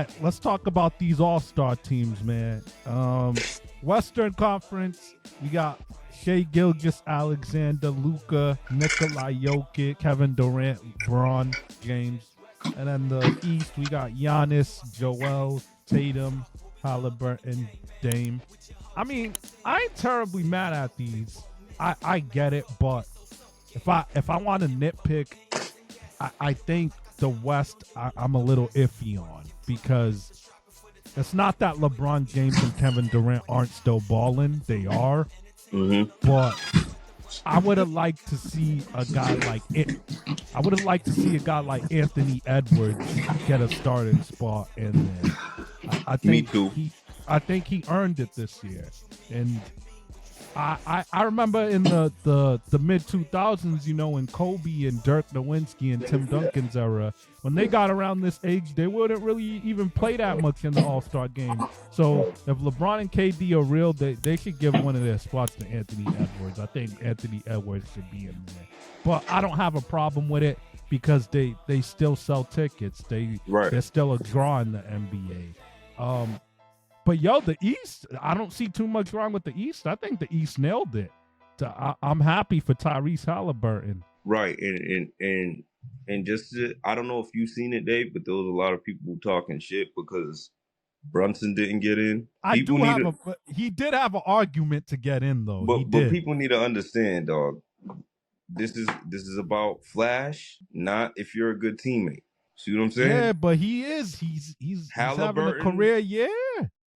right, let's talk about these all-star teams, man. Western Conference, we got Shea Gilgeous, Alexander, Luka, Nikola Jokic, Kevin Durant, Braun James. And then the East, we got Giannis, Joel, Tatum, Halliburton, Dame. I mean, I ain't terribly mad at these. I get it, but if I want to nitpick, I think the West I'm a little iffy on, because it's not that LeBron James and Kevin Durant aren't still balling. They are. Mm-hmm. But I would have liked to see a guy like it. I would have liked to see a guy like Anthony Edwards get a starting spot in there. I think Me too. I think he earned it this year, and I remember in the mid 2000s, you know, in Kobe and Dirk Nowitzki and Tim Duncan's era, when they got around this age, they wouldn't really even play that much in the All-Star game. So if LeBron and KD are real, they should give one of their spots to Anthony Edwards. I think Anthony Edwards should be in there. But I don't have a problem with it because they still sell tickets. They're still a draw in the NBA. But yo, the East, I don't see too much wrong with the East. I think the East nailed it. I'm happy for Tyrese Halliburton. Right, and just I don't know if you've seen it, Dave, but there was a lot of people talking shit because Brunson didn't get in. He did have an argument to get in though. But people need to understand, dog. This is about flash, not if you're a good teammate. See what I'm saying? Yeah, but he is. He's having a career year.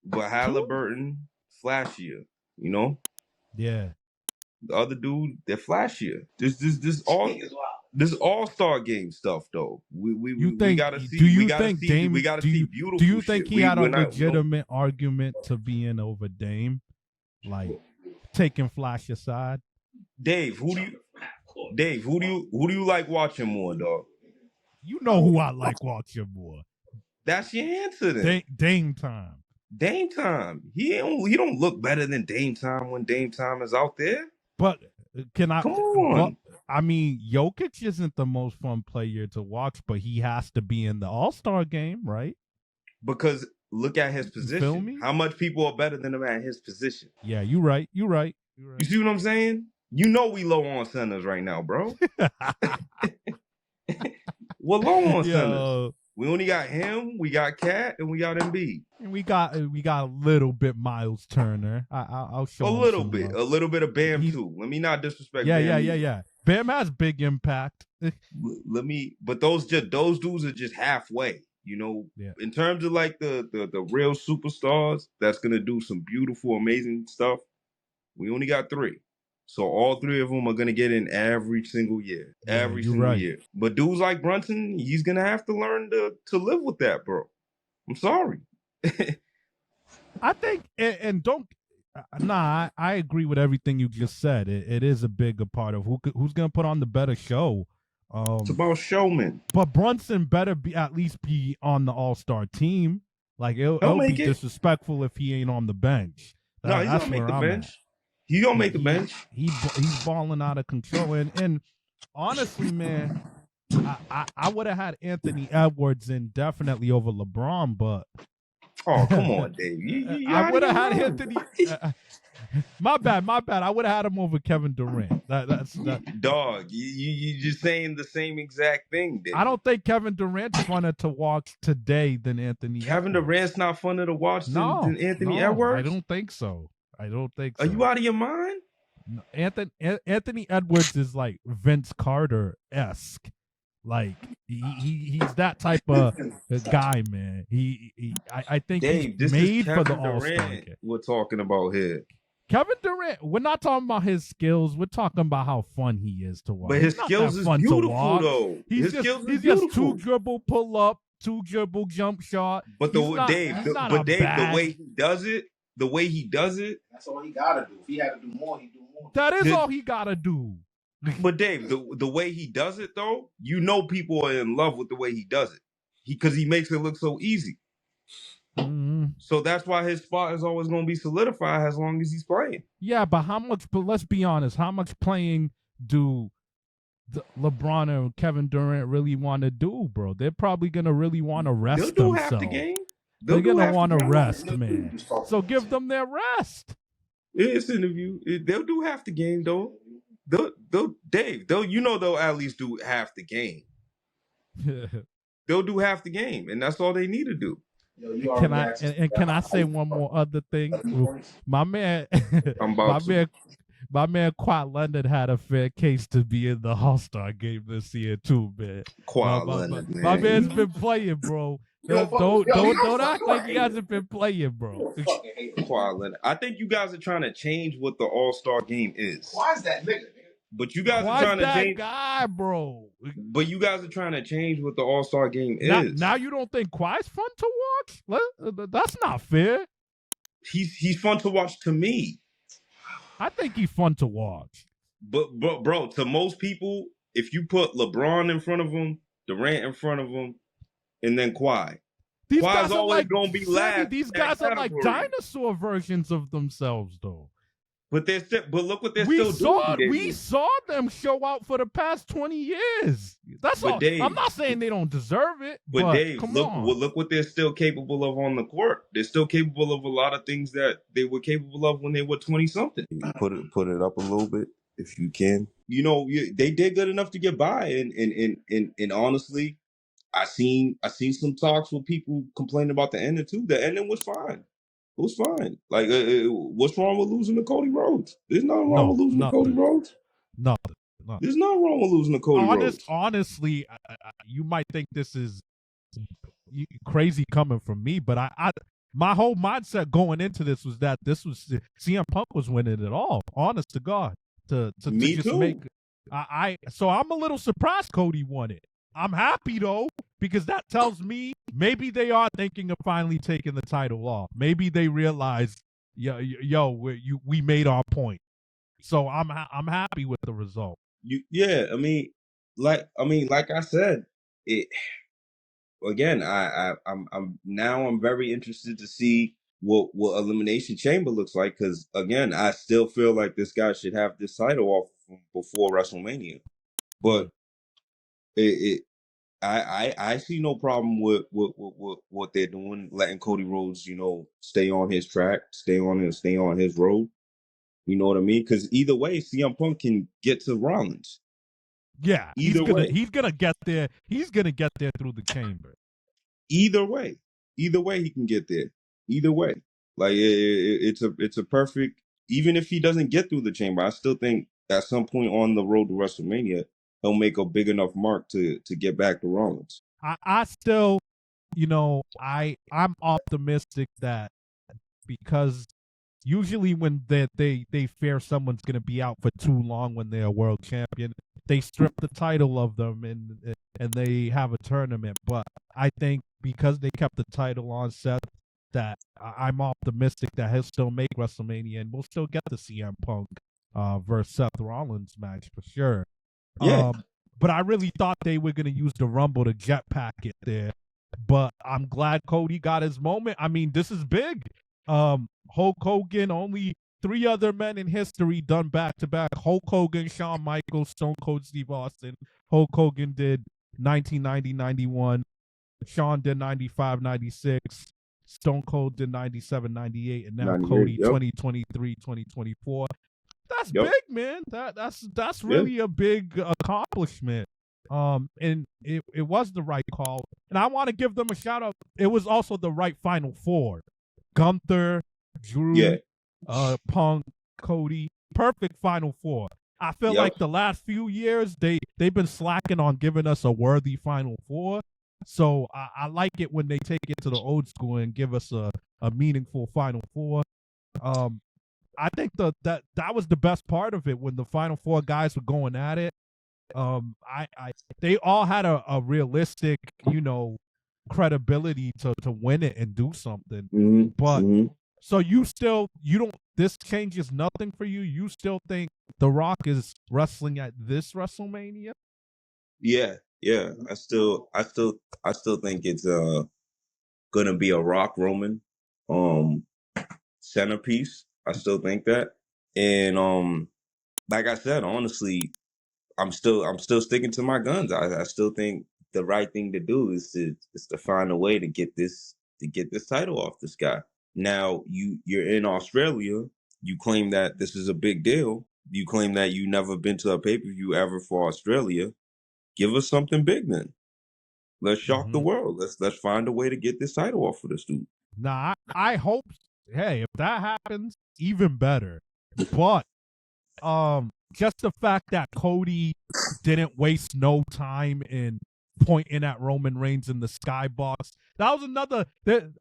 But Halliburton, flashier, you know? Yeah. The other dude, they're flashier. This all-star game stuff though. We gotta see. We gotta see beautiful. Do you think shit. he had a legitimate argument to be in over Dame? Like taking Flash aside? Dave, who do you like watching more, dog? You know who I like watching more. That's your answer then. Dame time. Dame time. He don't look better than Dame time when Dame time is out there. But come on? Well, I mean, Jokic isn't the most fun player to watch, but he has to be in the All-Star game, right? Because look at his position. You feel me? How much people are better than him at his position? Yeah, you're right. You see what I'm saying? You know we low on centers right now, bro. We're low on centers. We only got him, we got Cat, and we got Embiid. And we got a little bit Miles Turner. I'll show a little bit of Bam too. Let me not disrespect. Bam. Yeah. Bam has big impact. But those dudes are just halfway. You know, in terms of like the real superstars that's gonna do some beautiful, amazing stuff. We only got 3. So all 3 of them are gonna get in every single year. Every single year. But dudes like Brunson, he's gonna have to learn to live with that, bro. I'm sorry. I think I agree with everything you just said. It is a bigger part of who's gonna put on the better show. It's about showman. But Brunson better at least be on the All-Star team. Like it'll be disrespectful if he ain't on the bench. No, he's gonna make the bench. He gonna make the bench. He's balling out of control, and honestly, man, I would have had Anthony Edwards in definitely over LeBron, but oh come on, Dave, I would have had Anthony. My bad. I would have had him over Kevin Durant. That's dog. You just saying the same exact thing, Dave. I don't think Kevin Durant's funner to watch today than Anthony. Kevin Durant's not funner to watch than Anthony Edwards. I don't think so. Are you out of your mind? No, Anthony Edwards is like Vince Carter-esque. Like he's that type of guy, man. I think Dave, he's made for the All-Star game. We're talking about here. Kevin Durant, we're not talking about his skills. We're talking about how fun he is to watch. But his skills is beautiful, though. He's just 2 dribble pull up, 2 dribble jump shot. But the way he does it, that's all he gotta do. If he had to do more, he'd do more. That is all he gotta do. But Dave, the way he does it though, you know people are in love with the way he does it. Because he makes it look so easy. Mm-hmm. So that's why his spot is always going to be solidified as long as he's playing. Yeah, but let's be honest, how much playing do LeBron and Kevin Durant really want to do, bro? They're probably going to really want to rest themselves. They'll do half the game. They're do gonna half want the to game. rest, man. So give them their rest. It's interview. They'll do half the game though. Dave, they'll at least do half the game. They'll do half the game, and that's all they need to do. Can I say one more other thing? My man, I'm about to. My man Quad Leonard had a fair case to be in the All-Star game this year too, man. Quad Leonard, man. My man's been playing, bro. Don't act like he hasn't been playing, bro. Quad Leonard. I think you guys are trying to change what the All-Star game is. Why is that nigga? But you guys are trying to change guy, bro. But you guys are trying to change what the All-Star game is. Now you don't think Kawhi's fun to watch? That's not fair. He's fun to watch to me. I think he's fun to watch. But bro, to most people, if you put LeBron in front of him, Durant in front of him, and then Kawhi, these Kawhi's guys are always like, gonna be last. These guys are like dinosaur versions of themselves, though. But look what they're still doing. We saw them show out for the past 20 years. That's all. Dave, I'm not saying they don't deserve it. But Dave, look what they're still capable of on the court. They're still capable of a lot of things that they were capable of when they were 20-something. Put it up a little bit if you can. They did good enough to get by, and honestly, I seen some talks with people complaining about the ending too. The ending was fine. It was fine. Like, what's wrong with losing to Cody Rhodes? There's nothing wrong with losing to Cody Rhodes. Nothing. There's nothing wrong with losing to Cody Rhodes. Honestly, you might think this is crazy coming from me, but my whole mindset going into this was that this was CM Punk was winning it all. Honest to God, to me just too. Make. So I'm a little surprised Cody won it. I'm happy though, because that tells me maybe they are thinking of finally taking the title off. Maybe they realize, we made our point. So I'm happy with the result. Like I said, again. I'm very interested to see what Elimination Chamber looks like, because again, I still feel like this guy should have this title off before WrestleMania, but I see no problem with what they're doing, letting Cody Rhodes, stay on his track, stay on his road. You know what I mean? Because either way, CM Punk can get to Rollins. Yeah, he's gonna get there. He's gonna get there through the chamber. Either way, he can get there. Either way, like it's a perfect. Even if he doesn't get through the chamber, I still think at some point on the road to WrestleMania, he'll make a big enough mark to get back to Rollins. I still, I'm optimistic that, because usually when they fear someone's gonna be out for too long when they're a world champion, they strip the title of them and they have a tournament. But I think because they kept the title on Seth, that I'm optimistic that he'll still make WrestleMania and we'll still get the CM Punk versus Seth Rollins match for sure. Yeah. But I really thought they were going to use the Rumble to jetpack it there. But I'm glad Cody got his moment. I mean, this is big. Hulk Hogan, only 3 other men in history done back-to-back. Hulk Hogan, Shawn Michaels, Stone Cold Steve Austin. Hulk Hogan did 1990-91. Shawn did 95-96. Stone Cold did 97-98. And now Cody 2023-2024. That's big, man. That's really a big accomplishment. And it was the right call. And I want to give them a shout out. It was also the right Final Four. Gunther, Drew, Punk, Cody. Perfect Final Four. I feel like the last few years they've been slacking on giving us a worthy Final Four. So I like it when they take it to the old school and give us a meaningful Final Four. I think that was the best part of it when the Final Four guys were going at it. They all had a realistic, credibility to win it and do something. Mm-hmm. But so this changes nothing for you. You still think The Rock is wrestling at this WrestleMania? Yeah. I still think it's gonna be a Rock Roman centerpiece. I still think that. And like I said, honestly, I'm still sticking to my guns. I still think the right thing to do is to find a way to get this to get this title off this guy. Now you're in Australia. You claim that this is a big deal. You claim that you never been to a pay-per-view ever for Australia. Give us something big then. Let's shock the world. Let's find a way to get this title off of this dude. Nah, I hope. Hey, if that happens, even better. But just the fact that Cody didn't waste no time in pointing at Roman Reigns in the skybox. That was another.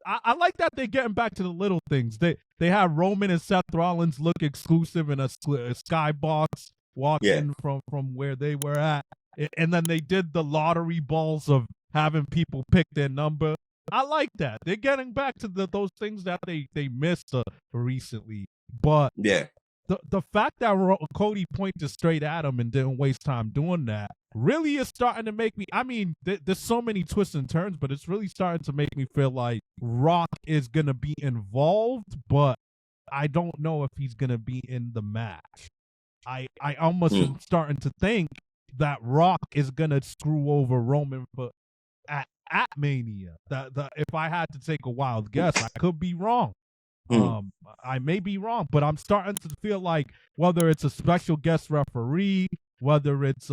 I like that they're getting back to the little things. They have Roman and Seth Rollins look exclusive in a skybox, walking from where they were at, and then they did the lottery balls of having people pick their number. I like that. They're getting back to those things that they missed recently. But the fact that Cody pointed straight at him and didn't waste time doing that really is starting to make me. I mean, there's so many twists and turns, but it's really starting to make me feel like Rock is gonna be involved, but I don't know if he's gonna be in the match. I almost am starting to think that Rock is gonna screw over Roman at Mania. If I had to take a wild guess, I could be wrong. I may be wrong, but I'm starting to feel like whether it's a special guest referee, whether it's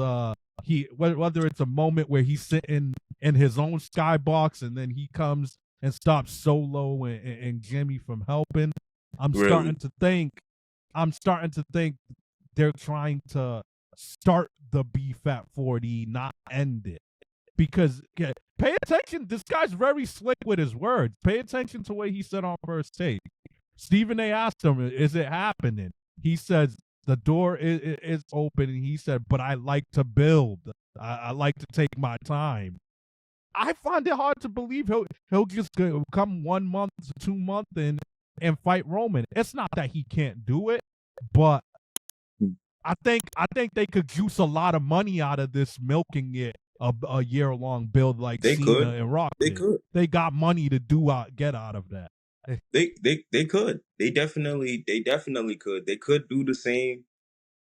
whether it's a moment where he's sitting in his own skybox and then he comes and stops Solo and Jimmy from helping. I'm starting to think they're trying to start the beef at 40, not end it. Because pay attention, this guy's very slick with his words. Pay attention to what he said on First Take. Stephen A. asked him, "Is it happening?" He says, "The door is open," and he said, "But I like to build. I like to take my time." I find it hard to believe he'll just come 1 month, 2 months and fight Roman. It's not that he can't do it, but I think they could juice a lot of money out of this, milking it a year-long build like Cena and Rock. They got money to get out of that. They could. They definitely could. They could do the same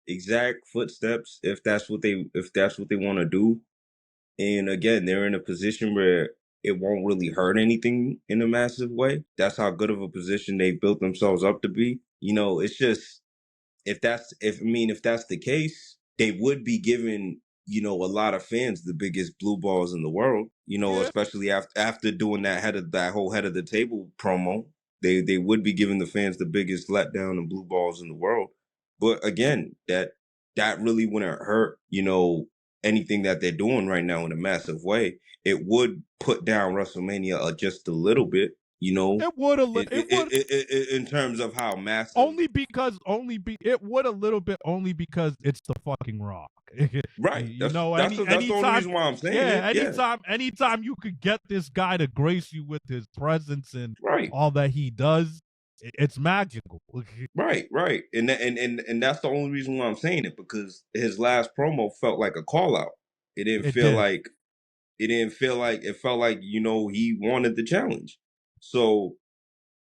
exact footsteps if that's what they want to do. And again, they're in a position where it won't really hurt anything in a massive way. That's how good of a position they built themselves up to be. It's just if that's the case, they would be giving a lot of fans the biggest blue balls in the world. Especially after doing that whole head of the table promo, they would be giving the fans the biggest letdown and blue balls in the world. But again, that really wouldn't hurt anything that they're doing right now in a massive way. It would put down WrestleMania just a little bit. It would in terms of how massive. It would a little bit only because it's the fucking Rock. Right. That's the only reason why I'm saying it. Anytime you could get this guy to grace you with his presence and all that he does, it's magical. Right. And that's the only reason why I'm saying it, because his last promo felt like a call out. It felt like he wanted the challenge. So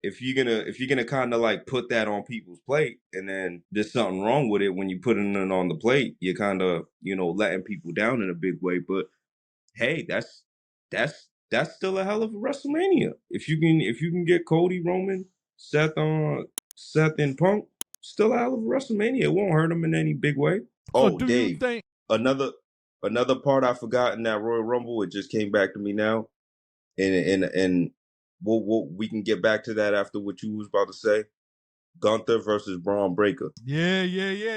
if you're gonna kind of like put that on people's plate, and then there's something wrong with it when you put it on the plate, you're kind of letting people down in a big way. But hey, that's still a hell of a WrestleMania. If you can get Cody, Roman, Seth and Punk, still a hell of a WrestleMania. It won't hurt them in any big way. So Dave, another part I forgot in that Royal Rumble, it just came back to me now, and we can get back to that after what you was about to say. Gunther versus Braun Breaker. Yeah.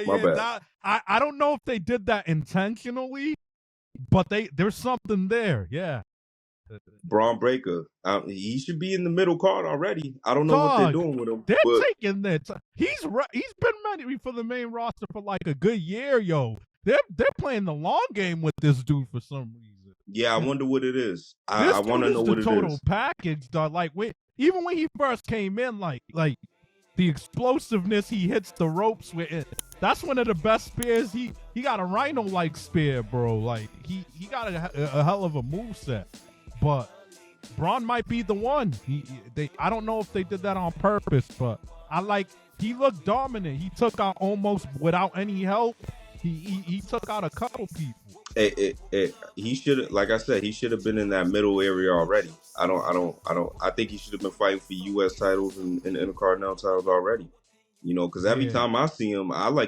My bad. I don't know if they did that intentionally, but there's something there. Yeah. Braun Breaker. He should be in the middle card already. I don't know what they're doing with him. They're taking that. He's been ready for the main roster for like a good year, yo. They're playing the long game with this dude for some reason. Yeah, I wonder what it is. I want to know what it is. The total package, dog. Like even when he first came in, like the explosiveness he hits the ropes with. That's one of the best spears. He got a Rhino-like spear, bro. Like he got a hell of a moveset. But Braun might be the one. I don't know if they did that on purpose, but he looked dominant. He took out almost without any help. He took out a couple people. He should, like I said, he should have been in that middle area already. I think he should have been fighting for U.S. titles and Intercontinental titles already. You know, because every Yeah. time I see him, I like